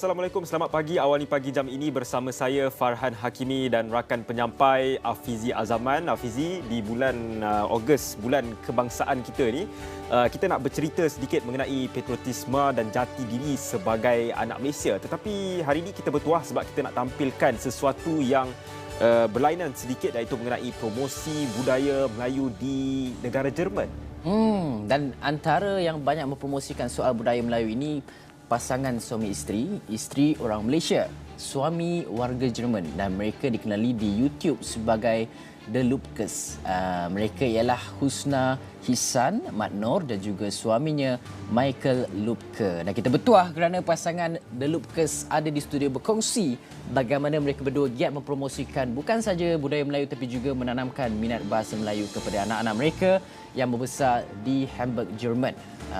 Assalamualaikum. Selamat pagi. Awali pagi jam ini bersama saya Farhan Hakimi dan rakan penyampai Afizi Azaman. Afizi, di bulan Ogos, bulan kebangsaan kita ni, kita nak bercerita sedikit mengenai patriotisme dan jati diri sebagai anak Malaysia. Tetapi hari ini kita bertuah sebab kita nak tampilkan sesuatu yang berlainan sedikit, iaitu mengenai promosi budaya Melayu di negara Jerman. Dan antara yang banyak mempromosikan soal budaya Melayu ini pasangan suami isteri orang Malaysia, suami warga Jerman, dan mereka dikenali di YouTube sebagai The Lubkes. Mereka ialah Husna Hisan Matnor dan juga suaminya Michael Lubke. Dan kita bertuah kerana pasangan The Lubkes ada di studio berkongsi bagaimana mereka berdua giat mempromosikan bukan saja budaya Melayu tapi juga menanamkan minat bahasa Melayu kepada anak-anak mereka yang membesar di Hamburg, Jerman.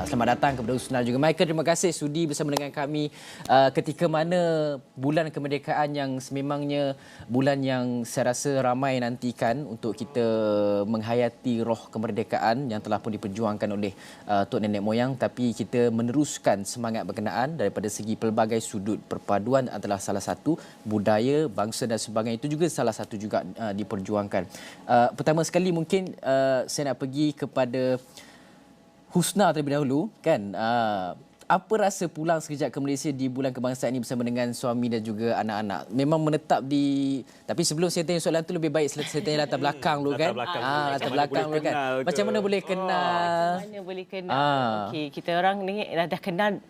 Selamat datang kepada Husna juga Michael. Terima kasih sudi bersama dengan kami ketika mana bulan kemerdekaan yang sememangnya bulan yang saya rasa ramai nantikan untuk kita menghayati roh kemerdekaan yang telah pun diperjuangkan oleh tok nenek moyang, tapi kita meneruskan semangat berkenaan daripada segi pelbagai sudut. Perpaduan adalah salah satu, budaya, bangsa dan sebagainya itu juga salah satu juga diperjuangkan. Pertama sekali mungkin saya nak pergi kepada Husna terlebih dahulu, kan? Apa rasa pulang sekejap ke Malaysia di bulan kebangsaan ini bersama dengan suami dan juga anak-anak? Memang menetap di... Tapi sebelum saya tanya soalan tu, lebih baik saya tanya latar belakang dulu, kan? Latar belakang dulu, kan? Macam mana boleh kenal? Macam mana boleh kenal? Okey, kita orang ni dah kenal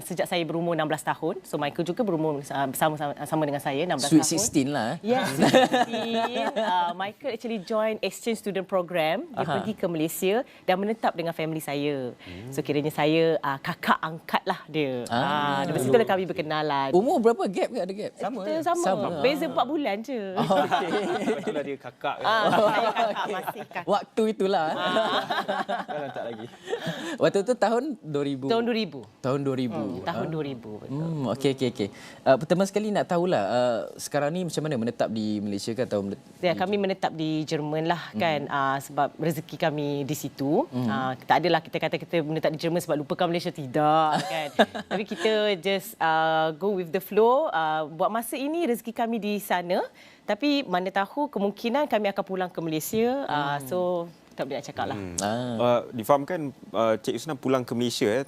sejak saya berumur 16 tahun. So Michael juga berumur sama dengan saya 16 Sweet tahun. 16 lah. Yes, 16. Michael actually join exchange student program. Dia pergi ke Malaysia dan menetap dengan family saya. So kiranya saya kakak angkat lah dia. Dari situlah kami berkenalan. Umur berapa? Gap ke? Ada gap? Kita sama. Beza 4 bulan je. Itulah dia kakak. Saya kakak, masih kakak. Waktu itulah. Kan tak lagi. Waktu itu tahun 2000. Tahun 2000. Tahun 2000. Tahun 2000, betul. Okey. Pertama sekali nak tahulah, sekarang ni macam mana menetap di Malaysia ke atau Ya, kami menetap di Jerman lah, kan. Sebab rezeki kami di situ. Tak adalah kita kata kita menetap di Jerman sebab lupakan Malaysia, tidak, kan. Tapi kita just go with the flow. Buat masa ini rezeki kami di sana, tapi mana tahu kemungkinan kami akan pulang ke Malaysia. So tak boleh nak cakap lah. Difahamkan Cik Husna pulang ke Malaysia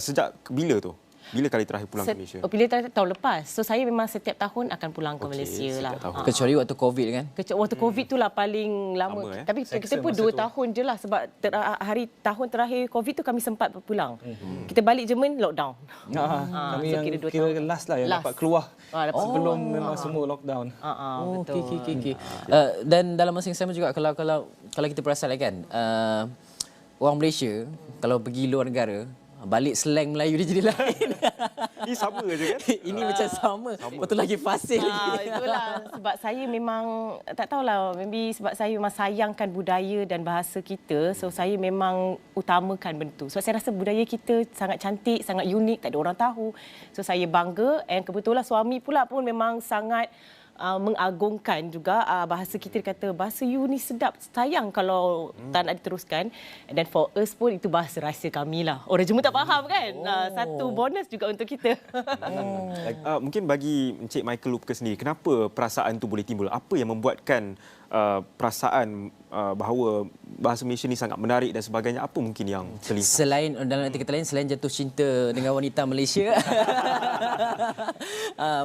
sejak bila tu? Bila kali terakhir pulang ke Malaysia? Bila tahun lepas. So saya memang setiap tahun akan pulang ke Malaysia lah. kecuali waktu COVID, kan? Waktu COVID tu lah paling lama. Tapi kita pun 2 tahun je lah sebab hari tahun terakhir COVID tu kami sempat pulang. Kita balik Jerman, lockdown. Kami yang kira last lah yang dapat keluar sebelum memang semua lockdown. Betul. Okey. Dan dalam masa yang sama juga kalau kita perasan, kan, orang Malaysia kalau pergi luar negara, balik slang Melayu dia jadi lain. Ini sama je, kan? Ini macam sama. Betul lagi fasih lagi. Itulah sebab saya memang tak tahulah, maybe sebab saya memang sayangkan budaya dan bahasa kita. So saya memang utamakan benda tu. Sebab saya rasa budaya kita sangat cantik, sangat unik, tak ada orang tahu. So saya bangga, and kebetulan suami pula pun memang sangat mengagungkan juga bahasa kita. Dia kata bahasa you ni sedap, sayang kalau tak nak diteruskan. And then for us pun itu bahasa rahsia kami lah. Orang Jerman tak faham, kan. Satu bonus juga untuk kita. Mungkin bagi Encik Michael Lubke sendiri, kenapa perasaan tu boleh timbul? Apa yang membuatkan perasaan bahawa bahasa Malaysia ni sangat menarik dan sebagainya? Apa mungkin yang terlihat? Selain, dalam arti kata lain, selain jatuh cinta dengan wanita Malaysia,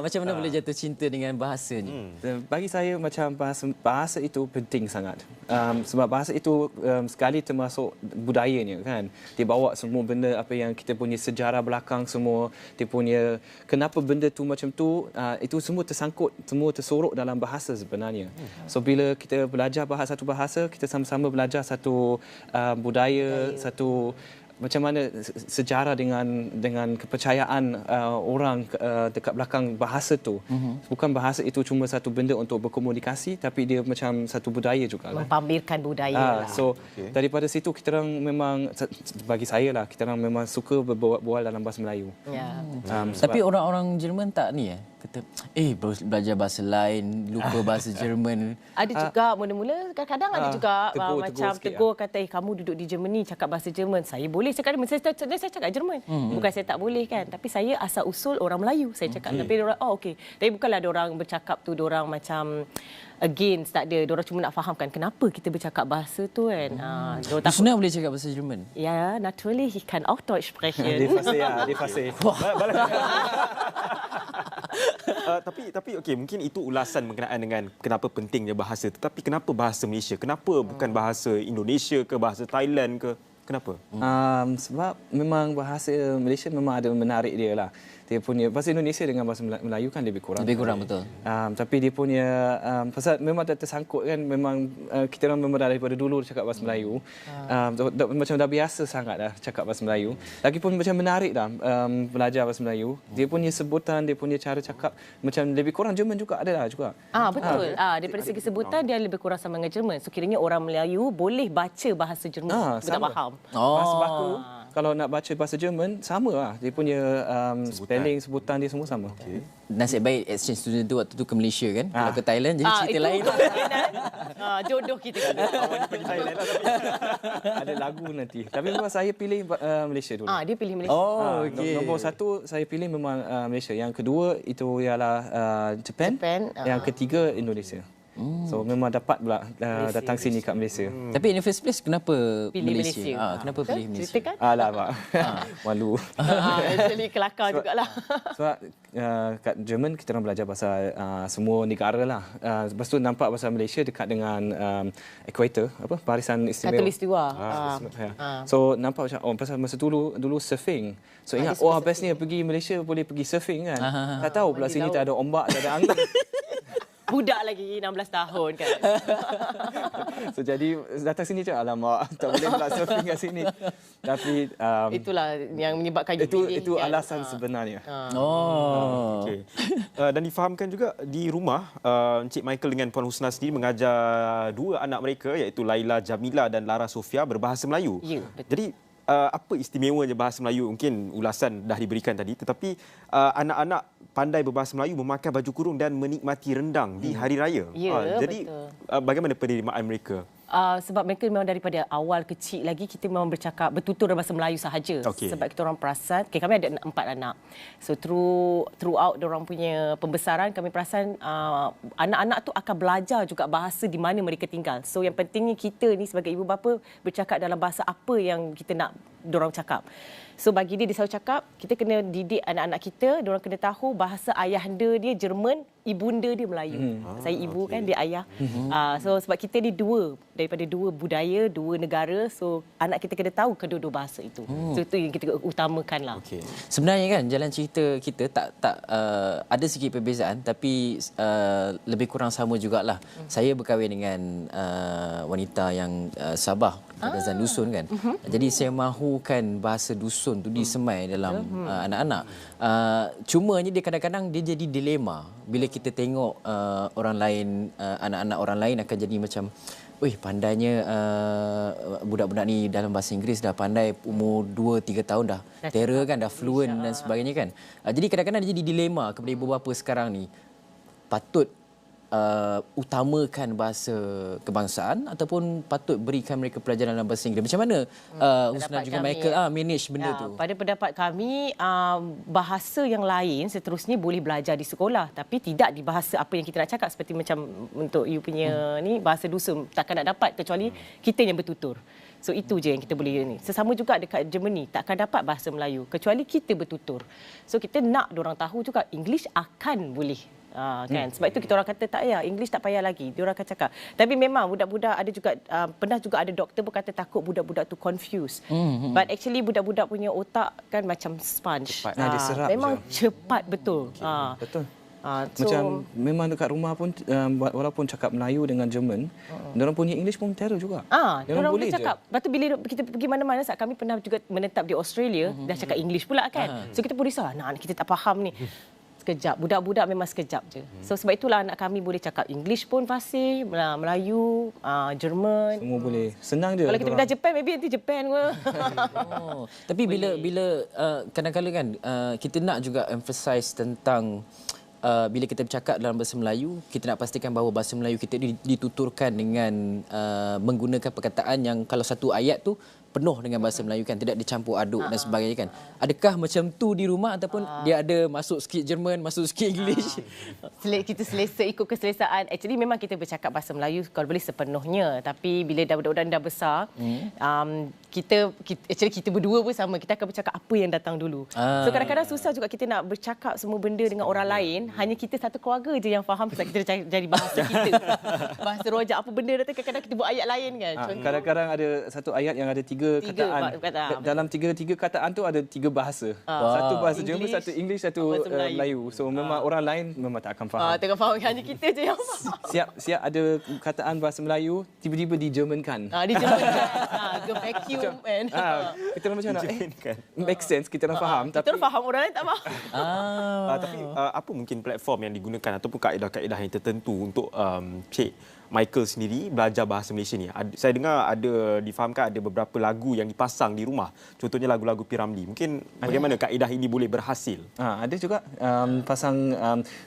macam mana boleh jatuh cinta dengan bahasa ni? Bagi saya macam bahasa itu penting sangat. Sebab bahasa itu sekali termasuk budayanya, kan. Dia bawa semua benda apa yang kita punya sejarah belakang semua, dia punya kenapa benda tu macam tu, itu semua tersangkut, semua tersorok dalam bahasa sebenarnya. So bila kita belajar satu bahasa, kita sama-sama belajar satu budaya, satu macam mana sejarah dengan kepercayaan orang dekat belakang bahasa tu. Bukan bahasa itu cuma satu benda untuk berkomunikasi, tapi dia macam satu budaya juga. Mempamerkan budaya. So daripada situ kita orang memang, bagi saya lah, kita orang memang suka berbual dalam bahasa Melayu. Ya. Tapi orang-orang Jerman tak ni, kata, belajar bahasa lain, lupa bahasa Jerman. Ada juga mula-mula kadang-kadang ada juga macam tegur kata kamu duduk di Germany cakap bahasa Jerman. Saya boleh cakap saya cakap Jerman. Bukan saya tak boleh kan, tapi saya asal usul orang Melayu. Saya cakap tapi orang okey. Tapi bukanlah orang bercakap tu orang macam against, tak ada. Diorang cuma nak fahamkan kenapa kita bercakap bahasa tu kan. Senang boleh cakap bahasa Jerman? Ja, natürlich, ich kann auch Deutsch sprechen. Dia fasih. Tapi okey, mungkin itu ulasan berkenaan dengan kenapa pentingnya bahasa. Tetapi kenapa bahasa Malaysia? Kenapa bukan bahasa Indonesia ke bahasa Thailand ke? Kenapa? Sebab memang bahasa Malaysia memang ada menarik dia lah. Dia punya bahasa Indonesia dengan bahasa Melayu kan lebih kurang. Lebih kurang, betul. Tapi dia punya pasal memang dah tersangkut kan, memang kita orang memang daripada dulu cakap bahasa Melayu. Macam dah biasa sangat dah cakap bahasa Melayu. Lagipun macam menarik dah belajar bahasa Melayu. Dia punya sebutan, dia punya cara cakap macam lebih kurang Jerman juga ada lah juga. Betul. Daripada segi sebutan dia lebih kurang sama dengan Jerman. So kiranya orang Melayu boleh baca bahasa Jerman. Tak faham. Bahasa baku. Kalau nak baca bahasa Jerman, sama lah. Dia punya spelling, sebutan dia semua sama. Okay. Nasib baik exchange student tu waktu tu ke Malaysia kan. Kalau ke Thailand jadi cerita lain. Jodoh kita kan. Pergi Thailand lah. Ada lagu nanti. Tapi memang saya pilih Malaysia dulu. Dia pilih Malaysia. Okay. Nombor 1 saya pilih memang Malaysia. Yang kedua itu ialah Japan. Yang ketiga Indonesia. So memang dapat pula datang sini kat Malaysia. Tapi in the first place kenapa pilih Malaysia? Kenapa pilih Malaysia? Ceritakan. Pak. Malu. Actually kelakar jugalah. Sebab kat Jerman kita orang belajar bahasa semua negara lah. Lepas tu nampak bahasa Malaysia dekat dengan equator, barisan istimewa. Khatulistiwa. So nampak macam pasal masa dulu surfing. So ingat bestnya pergi Malaysia boleh pergi surfing kan. Tak tahu pula sini tak ada ombak, tak ada angin. Budak lagi 16 tahun kan. So jadi datang sini je alamak tak boleh pula surfing kat sini. Tapi itulah yang menyebabkan itu alasan sebenarnya. Okay. Dan difahamkan juga di rumah Encik Michael dengan Puan Husna sendiri mengajar dua anak mereka iaitu Laila Jamila dan Lara Sofia berbahasa Melayu. Ya, betul. Jadi apa istimewanya bahasa Melayu? Mungkin ulasan dah diberikan tadi, tetapi anak-anak pandai berbahasa Melayu, memakai baju kurung dan menikmati rendang di hari raya. Ya, jadi bagaimana penerimaan mereka? Sebab mereka memang daripada awal kecil lagi kita memang bercakap bertutur bahasa Melayu sahaja. Sebab kita orang perasan, kami ada 4 anak. So throughout orang punya pembesaran kami perasan anak-anak tu akan belajar juga bahasa di mana mereka tinggal. So yang pentingnya kita ni sebagai ibu bapa bercakap dalam bahasa apa yang kita nak dorang cakap. So bagi dia selalu cakap kita kena didik anak-anak kita, dorang kena tahu bahasa ayahanda dia Jerman, ibunda dia Melayu. Saya ibu kan, dia ayah. So sebab kita ni daripada dua budaya, dua negara, so anak kita kena tahu kedua-dua bahasa itu. So itu yang kita utamakanlah. Sebenarnya kan jalan cerita kita tak ada sikit perbezaan tapi lebih kurang sama jugalah. Saya berkahwin dengan wanita yang Sabah, Kadazan dusun kan. Jadi saya mahukan bahasa dusun tu disemai dalam anak-anak. Cumanya dia kadang-kadang dia jadi dilema bila kita tengok orang lain, anak-anak orang lain akan jadi macam, pandainya budak-budak ni dalam bahasa Inggeris dah pandai, umur 2-3 tahun dah terror kan, dah fluent dan sebagainya kan. Jadi kadang-kadang dia jadi dilema kepada ibu bapa sekarang ni, patut utamakan bahasa kebangsaan ataupun patut berikan mereka pelajaran dalam bahasa Inggeris. Macam mana Husna juga Michael manage benda tu? Pada pendapat kami, bahasa yang lain seterusnya boleh belajar di sekolah tapi tidak di bahasa apa yang kita nak cakap, seperti macam untuk you punya ni bahasa dusun takkan nak dapat kecuali kita yang bertutur. So itu je yang kita boleh ni. Sesama juga dekat Germany takkan dapat bahasa Melayu kecuali kita bertutur. So kita nak diorang tahu juga English akan boleh. Kan, sebab itu kita orang kata tak payah English, tak payah lagi diorang akan cakap. Tapi memang budak-budak ada juga pernah juga ada doktor pun kata takut budak-budak tu confused. But actually budak-budak punya otak kan macam sponge. Dia serap memang cepat betul. Betul. Macam memang dekat rumah pun walaupun cakap Melayu dengan Jerman, diorang punya English pun terror juga. Diorang boleh cakap. Lepas tu bila kita pergi mana-mana, saat kami pernah juga menetap di Australia, dah cakap English pula kan. So kita pun risau, kita tak faham ni. Sekejap, budak-budak memang sekejap je. So sebab itulah anak kami boleh cakap English pun fasih, Melayu, Jerman. Semua boleh. Senang je. Kalau kita pindah Japan, maybe nanti Japan pun. Tapi bila kadang-kadang kan kita nak juga emphasize tentang bila kita bercakap dalam bahasa Melayu, kita nak pastikan bahawa bahasa Melayu kita dituturkan dengan menggunakan perkataan yang kalau satu ayat tu penuh dengan bahasa Melayu kan, tidak dicampur aduk dan sebagainya kan. Adakah macam tu di rumah ataupun dia ada masuk sikit Jerman, masuk sikit English? Kita selesa ikut keselesaan. Actually memang kita bercakap bahasa Melayu kalau boleh sepenuhnya, tapi bila budak-budak dah besar, kita berdua pun sama, kita akan bercakap apa yang datang dulu. So kadang-kadang susah juga kita nak bercakap semua benda dengan orang lain, hanya kita satu keluarga je yang faham pasal kita jadi bahasa kita. Bahasa rojak apa benda datang, kadang-kadang kita buat ayat lain kan. Kadang-kadang ada satu ayat yang ada tiga kataan. Dalam tiga kataan tu ada tiga bahasa. Satu bahasa Jerman, satu English, satu Melayu. So memang orang lain memang tak akan faham. Tak akan faham, hanya kita je yang faham. Siap ada kataan bahasa Melayu tiba-tiba dijermankan. Dijermankan. Ke vacuum kan. Kita macam nak make sense, kita dah faham, kita faham, orang lain tak faham. Tapi apa mungkin platform yang digunakan ataupun kaedah-kaedah yang tertentu untuk Cik Michael sendiri belajar bahasa Malaysia ni? Saya dengar difahamkan ada beberapa lagu yang dipasang di rumah. Contohnya lagu-lagu P. Ramlee. Mungkin bagaimana kaedah ini boleh berhasil? Ada juga pasang,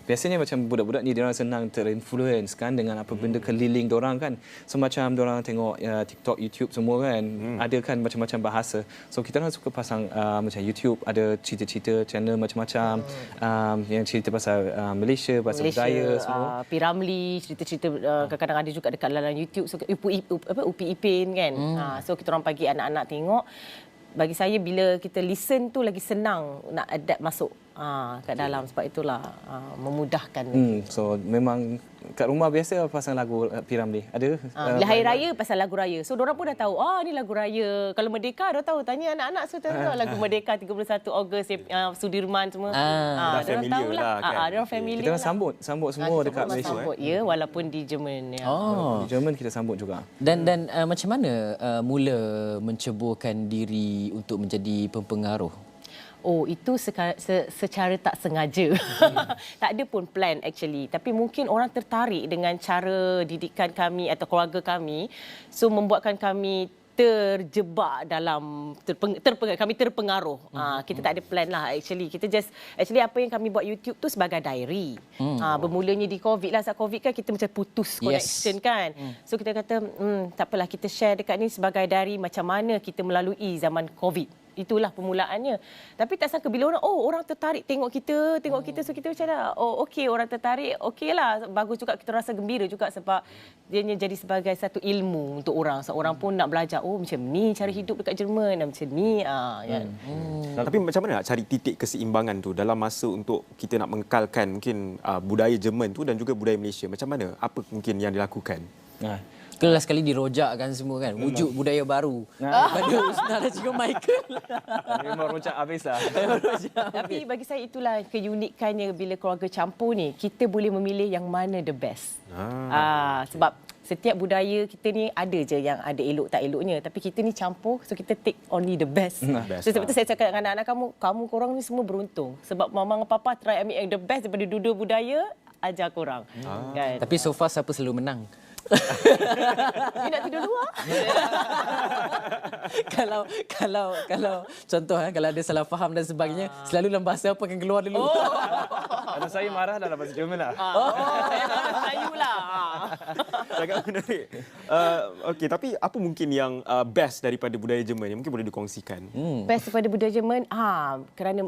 biasanya macam budak-budak ni diorang senang terinfluence kan dengan apa benda keliling diorang kan. So macam diorang tengok TikTok, YouTube semua kan. Ada kan macam-macam bahasa. So kita orang suka pasang macam YouTube, ada cerita-cerita channel macam-macam yang cerita pasal Malaysia, pasal budaya semua. P. Ramlee, cerita-cerita kadang-kadang ada juga dekat dalam YouTube, so Upi Ipin kan. So kita orang bagi anak-anak tengok. Bagi saya bila kita listen tu lagi senang nak adapt masuk kat dalam, sebab itulah memudahkan. So memang kat rumah biasa pasang lagu P. Ramlee. Ada bila hari raya pasal lagu raya. So diorang pun dah tahu, ni lagu raya. Kalau Merdeka dah tahu, tanya anak-anak lagu Merdeka 31 Ogos, Sudirman semua. Dah familiar lah kan. Diorang familiar. Kita orang sambut semua dekat Malaysia. Sambut walaupun di Jerman. Di Jerman kita sambut juga. Dan macam mana mula menceburkan diri untuk menjadi pempengaruh? Itu secara tak sengaja. Tak ada pun plan actually. Tapi mungkin orang tertarik dengan cara didikan kami atau keluarga kami. So membuatkan kami terjebak dalam kami terpengaruh. Kita tak ada plan lah actually. Actually apa yang kami buat YouTube tu sebagai diary. Bermulanya di COVID lah. Saat COVID kan kita macam putus connection kan. So kita kata tak apalah, kita share dekat ni sebagai diary macam mana kita melalui zaman COVID. Itulah permulaannya. Tapi tak sangka bila orang tertarik tengok kita, so kita macam dah, okey, orang tertarik, okeylah, bagus juga, kita rasa gembira juga sebab dia jadi sebagai satu ilmu untuk orang. Seorang pun nak belajar, macam ni cara hidup dekat Jerman, macam ni kan. Tapi macam mana nak cari titik keseimbangan tu dalam masa untuk kita nak mengekalkan mungkin budaya Jerman tu dan juga budaya Malaysia? Macam mana? Apa mungkin yang dilakukan? Kelas sekali dirojakkan semua kan, wujud budaya baru pada Usna dan juga Michael. Memang rojak habislah. Tapi bagi saya itulah keunikannya bila keluarga campur ni, kita boleh memilih yang mana the best. Sebab setiap budaya kita ni ada je yang ada elok tak eloknya, tapi kita ni campur, so kita take only the best. So sebab tu saya cakap dengan anak-anak kamu korang ni semua beruntung sebab mama dan papa try ambil yang the best daripada dua-dua budaya, ajar korang. Kan? Tapi so far siapa selalu menang? Dia nak tidur luar. kalau contoh kalau ada salah faham dan sebagainya, selalu dalam bahasa apa akan keluar dulu? Kalau saya marah dalam bahasa Jerman lah. Saya dalam bahasa Melayu lah. Sangat menarik. Okey, tapi apa mungkin yang best daripada budaya Jerman yang mungkin boleh dikongsikan? Best daripada budaya Jerman, kerana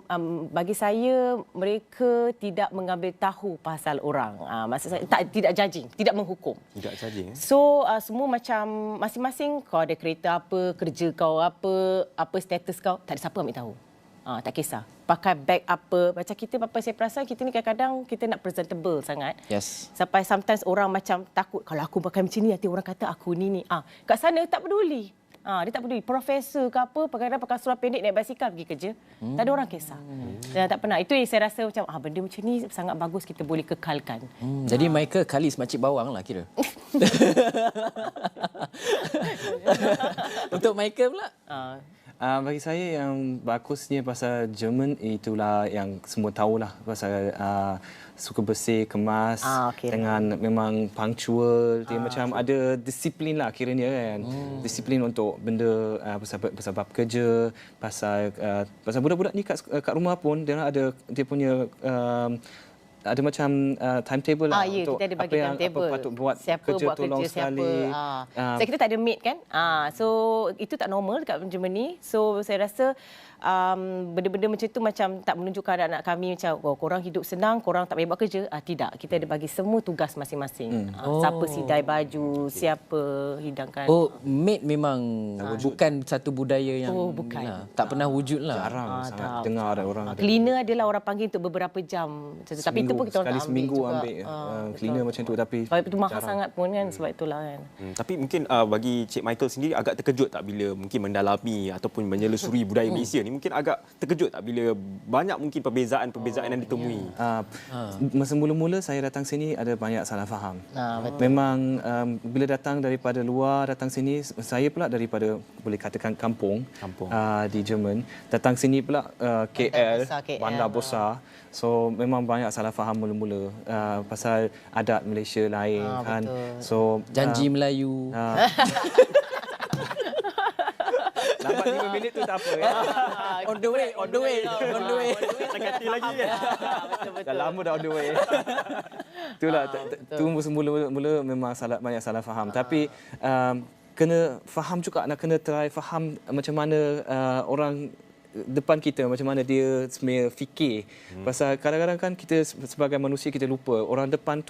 bagi saya mereka tidak mengambil tahu pasal orang. Maksud saya tidak judging, tidak menghukum. Tidak judging. So semua macam masing-masing, kau ada kereta apa, kerja kau apa status kau, tak ada siapa ambil tahu. Tak kisah. Pakai beg apa. Macam kita, apa saya perasan kita ni kadang-kadang kita nak presentable sangat. Yes. Sampai sometimes orang macam takut kalau aku pakai macam ni nanti orang kata aku ni. Kat sana tak peduli. Dia tak peduli. Profesor ke apa, kadang-kadang pakai seluar pendek naik basikal pergi kerja. Tak ada orang kisah. Dan tak pernah. Itu yang saya rasa macam benda macam ni sangat bagus kita boleh kekalkan. Jadi Michael kalis makcik bawang lah kira. Untuk Michael pula? Bagi saya yang bagusnya pasal Jerman itulah yang semua tahulah pasal suka bersih, kemas, dengan memang punctual, dia macam ada disiplin lah kiranya kan. Disiplin untuk benda pasal bab kerja, pasal budak-budak ni kat rumah pun dia ada dia punya ada macam timetable lah Ya, untuk kita ada bagi apa yang timetable. apa patut buat Siapa kerja buat tolong kerja siapa. sekali. So kita tak ada maid kan. So itu tak normal dekat Germany. So saya rasa benda-benda macam itu macam tak menunjukkan anak-anak kami macam korang hidup senang, korang tak payah buat kerja. Tidak, kita ada bagi semua tugas masing-masing. Siapa sidai baju, siapa hidangkan. Maid memang bukan satu budaya yang bukan. tak pernah wujud lah. Jarang sangat dengar ada orang ada. Cleaner adalah orang panggil untuk beberapa jam. Tapi itu pun kita orang sekali tak seminggu juga. ambil cleaner macam tu, tapi Sebab itu mahal sangat pun kan, sebab itulah kan. Tapi mungkin bagi Cik Michael sendiri agak terkejut tak bila mungkin mendalami ataupun menyelusuri budaya Malaysia ni, mungkin agak terkejut tak bila banyak mungkin perbezaan-perbezaan yang ditemui? Masa mula-mula saya datang sini ada banyak salah faham. Betul. Memang bila datang daripada luar, datang sini, saya pula daripada boleh katakan kampung. Di Jerman. Datang sini pula KL, besar KL. bandar besar. So memang banyak salah faham mula-mula pasal adat Malaysia lain kan. Betul. So Janji Melayu. lambat 5 minit tu tak apa ya. On the way. Tak hati lagi kan? Betul-betul. Dah lama dah on the way. Itulah tu mula-mula memang banyak salah faham. Tapi kena faham juga, nak kena try faham macam mana orang depan kita, macam mana dia sebenarnya fikir. Pasal kadang-kadang kan kita sebagai manusia kita lupa orang depan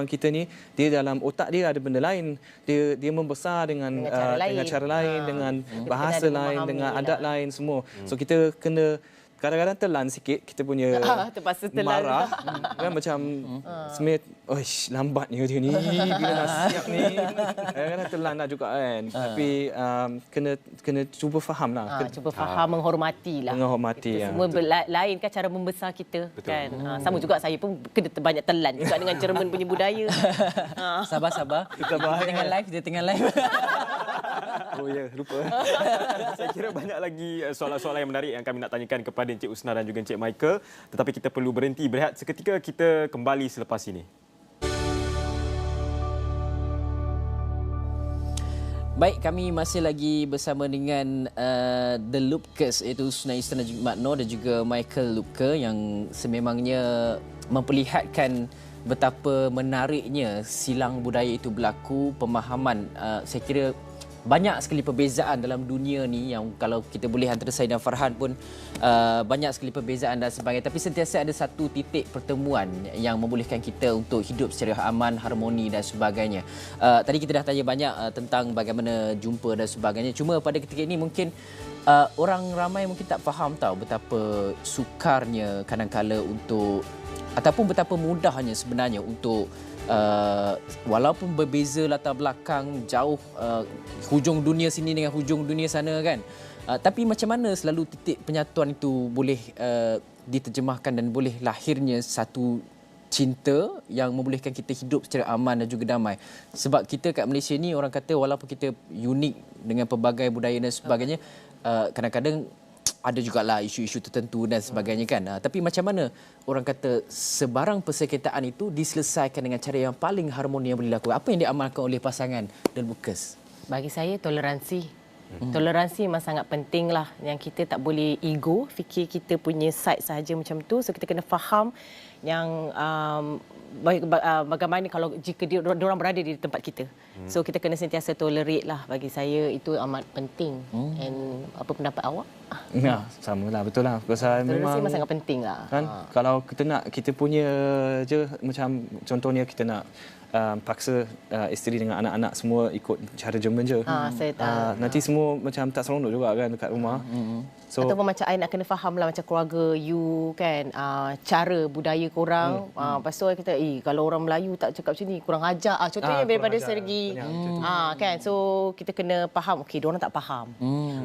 kita ni, dia dalam otak dia ada benda lain. Dia membesar dengan cara lain, dengan bahasa lain, dengan adat lain semua. So kita kena kadang-kadang telan sikit kita punya terpaksa telan. marah kan, macam sebenarnya lambatnya dia ni bila nak siap ni, kadang-kadang telan lah juga kan. Tapi kena cuba faham lah, Cuba faham, menghormati lah. menghormati. Semua lain kan cara membesar kita. Kan? Sama juga saya pun kena banyak telan juga dengan Jerman punya budaya. Sabar. Dia tengah live. Oh ya, lupa. Saya kira banyak lagi soalan-soalan yang menarik yang kami nak tanyakan kepada Encik Usna dan juga Encik Michael. Tetapi kita perlu berhenti berehat seketika, kita kembali selepas ini. Baik, kami masih lagi bersama dengan The Lupkes, iaitu Usna Isran Makno dan juga Michael Lupke, yang sememangnya memperlihatkan betapa menariknya silang budaya itu berlaku, pemahaman. Saya kira banyak sekali perbezaan dalam dunia ni, yang kalau kita boleh antara saya dan Farhan pun banyak sekali perbezaan dan sebagainya, tapi sentiasa ada satu titik pertemuan yang membolehkan kita untuk hidup secara aman, harmoni dan sebagainya. Tadi kita dah tanya banyak tentang bagaimana jumpa dan sebagainya. Cuma pada ketika ini mungkin orang ramai mungkin tak faham tahu betapa sukarnya kadang-kala untuk, ataupun betapa mudahnya sebenarnya untuk walaupun berbeza latar belakang jauh, hujung dunia sini dengan hujung dunia sana kan, tapi macam mana selalu titik penyatuan itu boleh diterjemahkan dan boleh lahirnya satu cinta yang membolehkan kita hidup secara aman dan juga damai. Sebab kita kat Malaysia ni, orang kata walaupun kita unik dengan pelbagai budaya dan sebagainya, kadang-kadang ada jugalah isu-isu tertentu dan sebagainya kan. Tapi macam mana orang kata sebarang persengketaan itu diselesaikan dengan cara yang paling harmoni yang boleh dilakukan? Apa yang diamalkan oleh pasangan dan Lupkes? Bagi saya toleransi. Toleransi memang sangat penting lah. Yang kita tak boleh ego, fikir kita punya side sahaja macam tu. So kita kena faham yang bagaimana kalau jika diorang berada di tempat kita. So kita kena sentiasa tolerate lah. Bagi saya itu amat penting. And apa pendapat awak? Ya, samalah, betul lah. Pasal Toleransi memang sangat penting lah. Kan, kalau kita punya je, macam contohnya kita nak paksa isteri dengan anak-anak semua ikut cara Jerman je. Saya tahu. Nanti semua macam tak seronok juga kan dekat rumah. So, ataupun macam I nak kena faham lah macam keluarga you kan, cara budaya korang. Lepas tu kita kalau orang Melayu tak cakap macam ni kurang ajar. Contohnya daripada segi kan. So kita kena faham, okey diorang tak faham.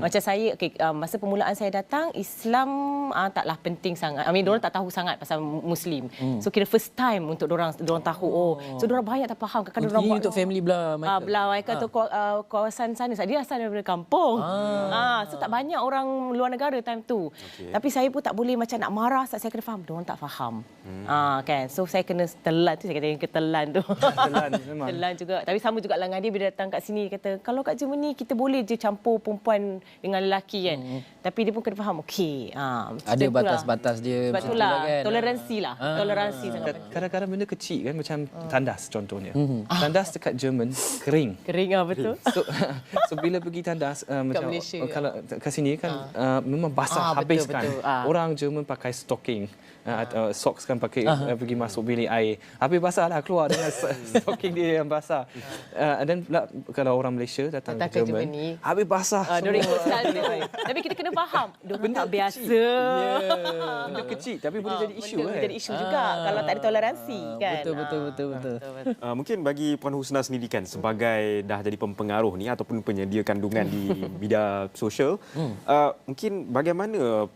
Macam saya masa permulaan saya datang, Islam taklah penting sangat. Diorang tak tahu sangat pasal Muslim. So kira first time untuk diorang tahu. So diorang banyak tak faham. Kadang-kadang diorang untuk family belah Michael. Belah Michael atau kawasan sana. Dia asal daripada kampung. So tak banyak orang luar negara time tu. Tapi saya pun tak boleh macam nak marah, saya kena faham. Diorang tak faham. Kan. So saya kena telan tu, saya kata yang ketelan tu. Telan memang. Telan juga. Tapi sama juga dengan dia bila datang kat sini dia kata kalau kat Germany kita boleh je campur perempuan dengan lelaki kan. Tapi dia pun kena faham okey. Ada batas-batas dia. Sebab itulah kan. Toleransi lah. Toleransi sangat penting. Kadang-kadang benda kecil kan macam tandas contohnya. Tandas dekat Jerman kering. Kering betul. So bila pergi tandas macam Malaysia, kalau kat sini kan memang basah habis betul, kan. betul. Orang Jerman pakai stocking. Socks kan pakai pergi masuk bilik air. Habis basah lah keluar dengan stocking dia yang basah. Dan pula kalau orang Malaysia datang ke Jerman, habis basah. Diorang ikut style tu. Tapi kita kena faham. Diorang tak biasa. Benda kecil tapi boleh jadi isu Benda kan. jadi isu juga kalau tak ada toleransi kan. Betul. Mungkin bagi Puan Husna sendiri kan sebagai dah jadi pempengaruh ni ataupun penyedia kandungan di bidang sosial, mungkin bagaimana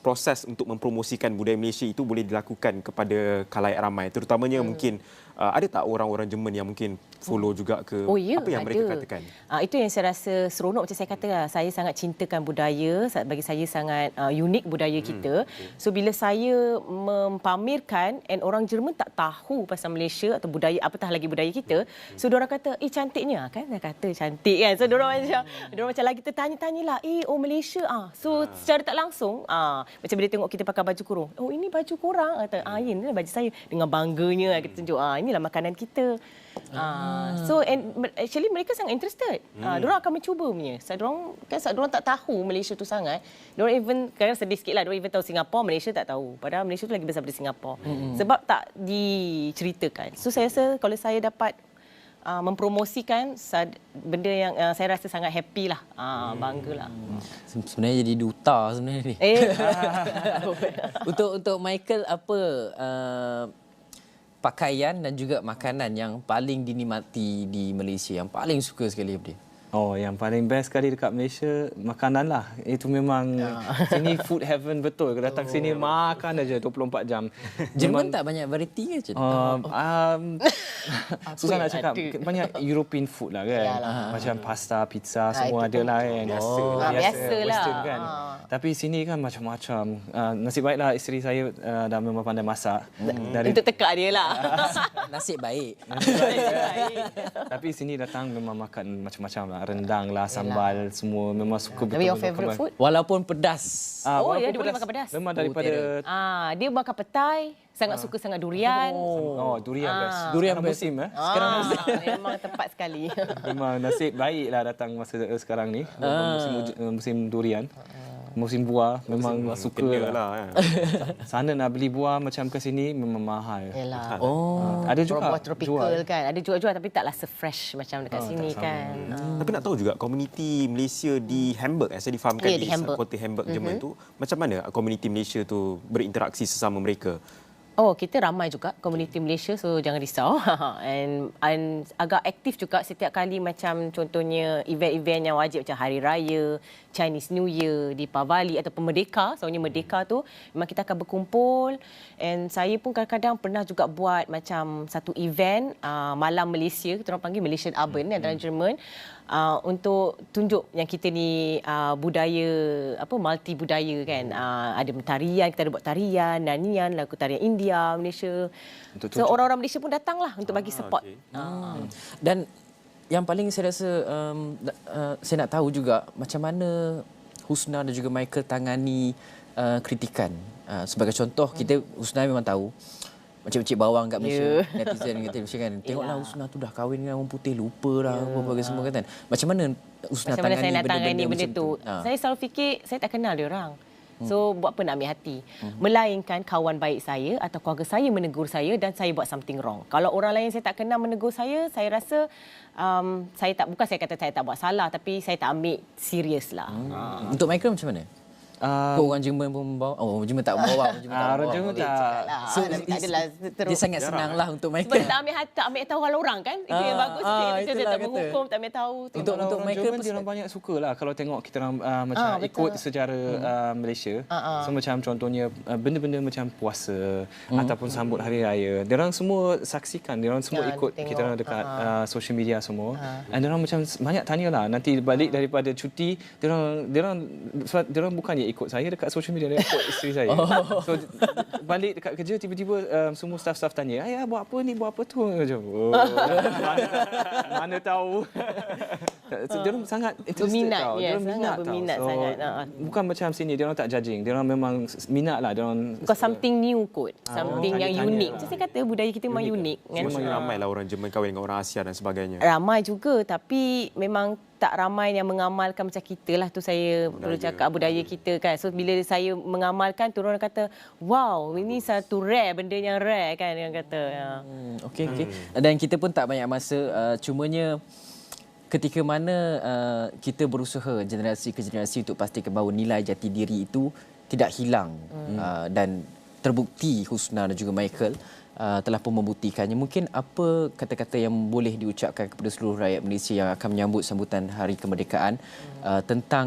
proses untuk mempromosikan budaya Malaysia itu boleh dilakukan kepada khalayak ramai, terutamanya mungkin ada tak orang-orang Jerman yang mungkin follow juga ke apa yang mereka katakan? Itu yang saya rasa seronok macam saya kata lah. Saya sangat cintakan budaya, bagi saya sangat unik budaya kita. So bila saya mempamerkan and orang Jerman tak tahu pasal Malaysia atau budaya, apatah lagi budaya kita, so diorang kata, cantiknya kan, saya kata cantik kan. So diorang macam lagi tertanya-tanyalah, Malaysia So secara tak langsung macam bila tengok kita pakai baju kurung, ini baju korang, kata ini baju saya, dengan bangganya kita tunjuk, inilah makanan kita. So actually mereka sangat interested. Diorang akan mencuba punya. Diorang tak tahu Malaysia tu sangat. Diorang even kadang sedih sikitlah, diorang even tahu Singapura, Malaysia tak tahu. Padahal Malaysia tu lagi besar daripada Singapura. Sebab tak diceritakan. So saya rasa kalau saya dapat mempromosikan benda yang saya rasa sangat happy lah. Banggalah. Sebenarnya jadi duta sebenarnya ni. Untuk Michael, apa pakaian dan juga makanan yang paling dinikmati di Malaysia, yang paling suka sekali apa dia? Yang paling best sekali dekat Malaysia makanan lah. Itu memang sini food heaven betul. Datang sini makan aja 24 jam. Jerman tak banyak variety ke? Susah nak cakap. Banyak European food lah kan. Macam pasta, pizza semua ada lah kan. Biasa lah. Western kan. Tapi sini kan macam-macam. Nasib baiklah isteri saya dah memang pandai masak. Untuk tekak dia lah. Nasib baik. Tapi sini datang memang makan macam-macam lah. Rendang lah, sambal semua memang suka betul. Tapi your favourite food? Walaupun pedas. Dia boleh makan pedas. Memang daripada dia makan petai, sangat suka sangat durian. Durian best. Durian best. Musim sekarang memang tepat sekali. Memang nasib baiklah datang masa sekarang ni. Musim durian. Musim buah memang suka lah. Sana nak beli buah macam ke sini memang mahal. Ada juga buah tropical jual. Kan. Ada jual-jual tapi taklah se-fresh macam dekat sini kan. Tapi nak tahu juga komuniti Malaysia di Hamburg, saya difahamkan di kota Hamburg Jerman tu, macam mana komuniti Malaysia tu berinteraksi sesama mereka? Kita ramai juga komuniti Malaysia, so jangan risau. And agak aktif juga setiap kali macam contohnya event-event yang wajib macam Hari Raya, Chinese New Year, Deepavali ataupun Merdeka. Soalnya Merdeka tu memang kita akan berkumpul. And saya pun kadang-kadang pernah juga buat macam satu event Malam Malaysia, kita orang panggil Malaysian Abend dalam Jerman. Untuk tunjuk yang kita ni budaya multi budaya kan. Ada tarian, kita ada buat tarian, nyanyian, lagu tarian India, Malaysia. So orang-orang Malaysia pun datanglah untuk bagi support. Dan yang paling saya rasa saya nak tahu juga macam mana Husna dan juga Michael tangani kritikan. Sebagai contoh, kita Husna memang tahu macam-macam bawang kat Malaysia, netizen kata macam kan, tengoklah Husna tu dah kahwin dengan orang putih, lupa lah apa-apa semua kan. Macam mana Husna tangani benda tu? Saya selalu fikir saya tak kenal dia orang. So buat apa nak ambil hati? Melainkan kawan baik saya atau keluarga saya menegur saya dan saya buat something wrong. Kalau orang lain saya tak kenal menegur saya rasa bukan saya kata saya tak buat salah, tapi saya tak ambil serius lah. Untuk Michael macam mana? Orang Jerman pun membawa. Jerman tak membawa. Orang Jerman tak. So, dia sangat senang lah untuk Michael. Sebab tak ambil tahu hal orang kan. Itu yang bagus. Kita tak menghukum, tak ambil tahu. Untuk Michael pun dia orang banyak suka lah kalau tengok kita orang macam ikut sejarah Malaysia. So macam contohnya benda-benda macam puasa ataupun sambut hari raya. Dia orang semua saksikan, dia orang semua ikut kita orang dekat social media semua. Dan dia orang macam banyak tanyalah nanti balik daripada cuti, dia orang bukan ikut saya dekat social media, dia ikut isteri saya. So balik dekat kerja tiba-tiba semua staff-staff tanya, "Ayah buat apa ni, buat apa tu?" Macam, mana tahu. So, dia orang sangat interested Berminat, tau. ya, Dia orang sangat minat berminat tau. So, sangat. bukan macam sini, dia orang tak judging. Dia orang memang minat lah. Dia orang Bukan something new kot. Something yang tanya-tanya. unik. Macam saya kata budaya kita memang unik. Kan? Maksudnya ramai lah orang Jerman kahwin dengan orang Asia dan sebagainya. Ramai juga tapi memang tak ramai yang mengamalkan macam kita lah tu saya perlu cakap budaya kita kan. So bila saya mengamalkan tu orang kata wow ini satu rare benda yang rare kan yang kata. Ya. Okey. Dan kita pun tak banyak masa cumanya ketika mana kita berusaha generasi ke generasi untuk pastikan bahawa nilai jati diri itu tidak hilang dan terbukti Husna dan juga Michael telah pun membuktikannya. Mungkin apa kata-kata yang boleh diucapkan kepada seluruh rakyat Malaysia yang akan menyambut sambutan Hari Kemerdekaan tentang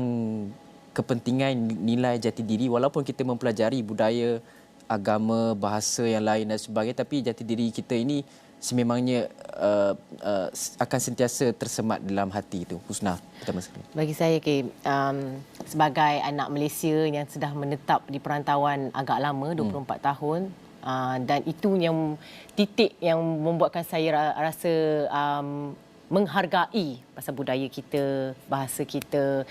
kepentingan nilai jati diri walaupun kita mempelajari budaya, agama, bahasa yang lain dan sebagainya tapi jati diri kita ini sememangnya akan sentiasa tersemat dalam hati itu. Husna, pertama sekali. Bagi saya sebagai anak Malaysia yang sudah menetap di perantauan agak lama 24 tahun dan itu yang titik yang membuatkan saya rasa menghargai pasal budaya kita, bahasa kita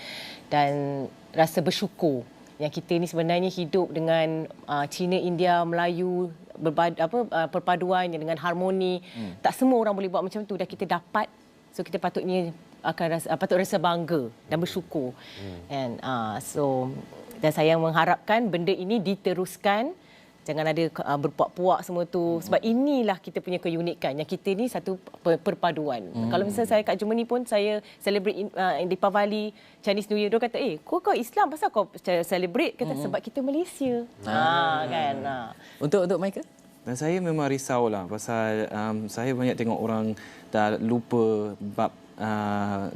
dan rasa bersyukur yang kita ni sebenarnya hidup dengan Cina, India, Melayu perpaduan dengan harmoni. Tak semua orang boleh buat macam tu dan kita dapat. So kita patut rasa bangga dan bersyukur. And dan saya mengharapkan benda ini diteruskan. Jangan ada berpuak-puak semua tu. Sebab inilah kita punya keunikan. Yang kita ni satu perpaduan. Kalau misalnya saya kat Germany pun, saya celebrate Deepavali, Chinese New Year. Dia kata, kau Islam, pasal kau celebrate? Kata, sebab kita Malaysia. Kan? Untuk Michael? Dan saya memang risau lah pasal saya banyak tengok orang dah lupa bab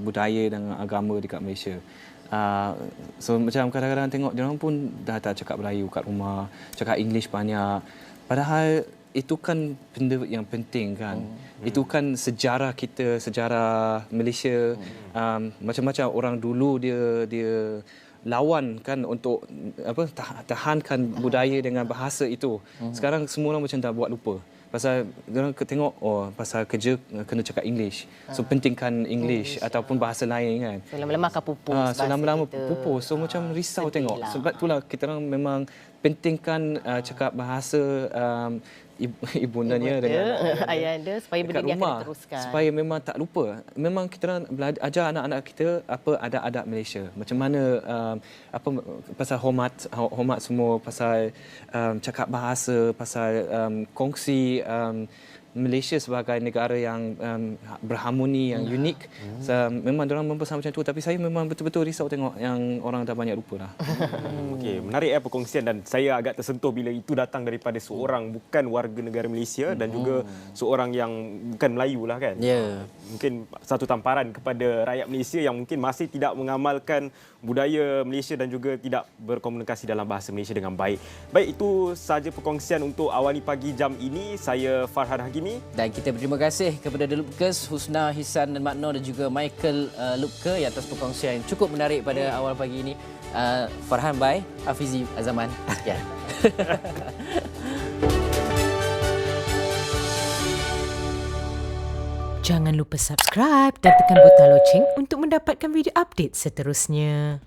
budaya dan agama dekat Malaysia. So macam kadang-kadang tengok dia orang pun dah tak cakap Melayu kat rumah, cakap English banyak. Padahal itu kan benda yang penting kan. Itu kan sejarah kita, sejarah Malaysia. Macam-macam orang dulu dia lawan kan untuk tahankan budaya dengan bahasa itu. Sekarang semua orang macam dah buat lupa. Pasal orang tengok pasal kerja kena cakap English. So pentingkan English ataupun bahasa lain kan. So lama-lama akan pupus. So lama-lama pupus. So macam risau tengok. Lah. Sebab itulah kita orang memang pentingkan cakap bahasa ibundanya dengan ayahanda supaya benda ni akan diteruskan. Supaya memang tak lupa. Memang kita orang ajar anak-anak kita apa adab-adab Malaysia. Macam mana pasal hormat semua, pasal cakap bahasa, pasal kongsi Malaysia sebagai negara yang berharmoni, yang unik. Memang diorang mempesan macam tu. Tapi saya memang betul-betul risau tengok yang orang dah banyak lupa lah. Okey, menarik perkongsian dan saya agak tersentuh bila itu datang daripada seorang bukan warga negara Malaysia dan juga seorang yang bukan Melayu lah kan. Ya. Mungkin satu tamparan kepada rakyat Malaysia yang mungkin masih tidak mengamalkan budaya Malaysia dan juga tidak berkomunikasi dalam bahasa Malaysia dengan baik. Baik, itu sahaja perkongsian untuk Awani Pagi jam ini. Saya Farhan Hakimi. Dan kita berterima kasih kepada The Lupkes, Husna, Hisan dan Makno dan juga Michael Lupke atas perkongsian yang cukup menarik pada awal pagi ini. Farhan, bye. Hafizi Azaman. Sekian. Jangan lupa subscribe dan tekan butang loceng untuk mendapatkan video update seterusnya.